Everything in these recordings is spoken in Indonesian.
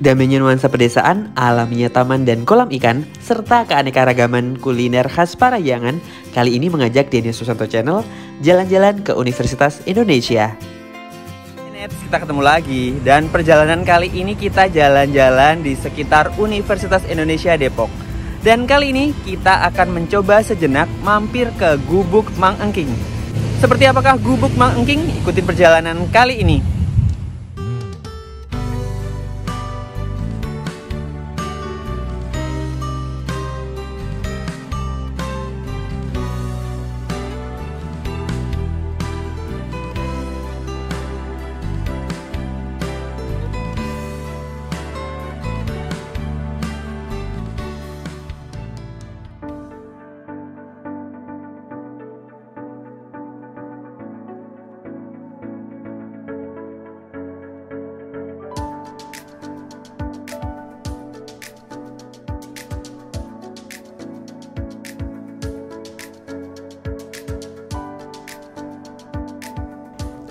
Damainya nuansa pedesaan, alaminya taman dan kolam ikan, serta keanekaragaman kuliner khas Parahyangan, kali ini mengajak Denny Susanto Channel jalan-jalan ke Universitas Indonesia. Kita ketemu lagi, dan perjalanan kali ini kita jalan-jalan di sekitar Universitas Indonesia Depok. Dan kali ini kita akan mencoba sejenak mampir ke Gubuk Mang Engking. Seperti apakah Gubuk Mang Engking? Ikutin perjalanan kali ini.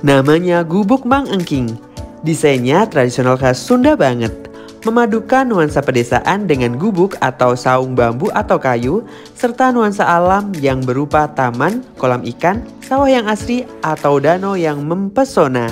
Namanya Gubuk Mang Engking. Desainnya tradisional khas Sunda banget. Memadukan nuansa pedesaan dengan gubuk atau saung bambu atau kayu, serta nuansa alam yang berupa taman, kolam ikan, sawah yang asri, atau danau yang mempesona.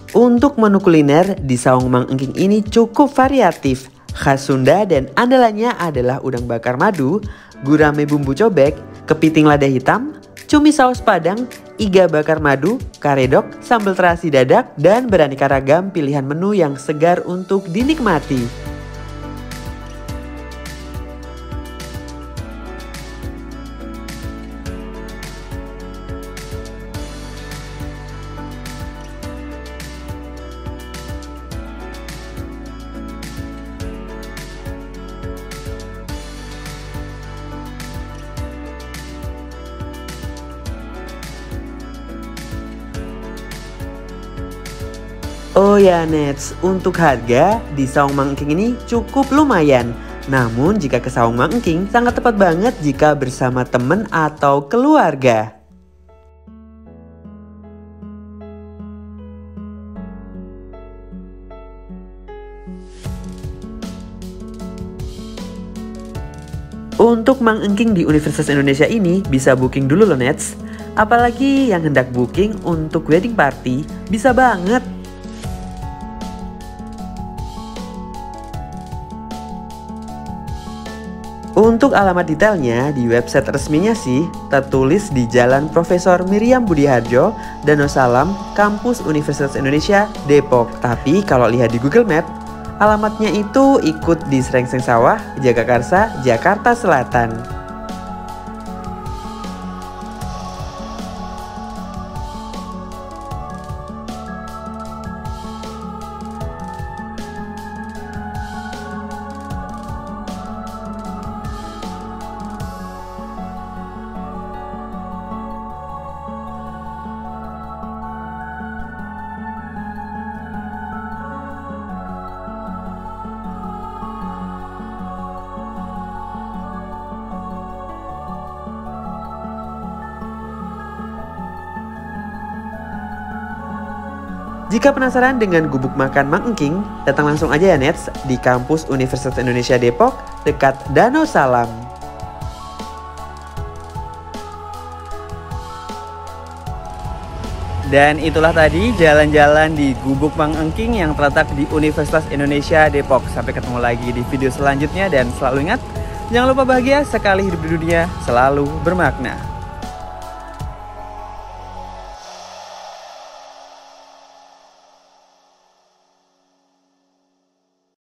Untuk menu kuliner di Saung Mang Engking ini cukup variatif, khas Sunda dan andalannya adalah udang bakar madu, gurame bumbu cobek, kepiting lada hitam, cumi saus padang, iga bakar madu, karedok, sambal terasi dadak, dan beraneka ragam pilihan menu yang segar untuk dinikmati. Oh ya Nets, untuk harga di Saung Mang Engking ini cukup lumayan. Namun jika ke Saung Mang Engking sangat tepat banget jika bersama teman atau keluarga. Untuk Mang Engking di Universitas Indonesia ini bisa booking dulu loh Nets. Apalagi yang hendak booking untuk wedding party, bisa banget. Untuk alamat detailnya di website resminya sih tertulis di Jalan Profesor Miriam Budiharjo, Danau Salam, Kampus Universitas Indonesia, Depok. Tapi kalau lihat di Google Map, alamatnya itu ikut di Serengseng Sawah, Jagakarsa, Jakarta Selatan. Jika penasaran dengan gubuk makan Mang Engking, datang langsung aja ya Nets di kampus Universitas Indonesia Depok dekat Danau Salam. Dan itulah tadi jalan-jalan di Gubuk Mang Engking yang terletak di Universitas Indonesia Depok. Sampai ketemu lagi di video selanjutnya dan selalu ingat, jangan lupa bahagia sekali hidup di dunia selalu bermakna.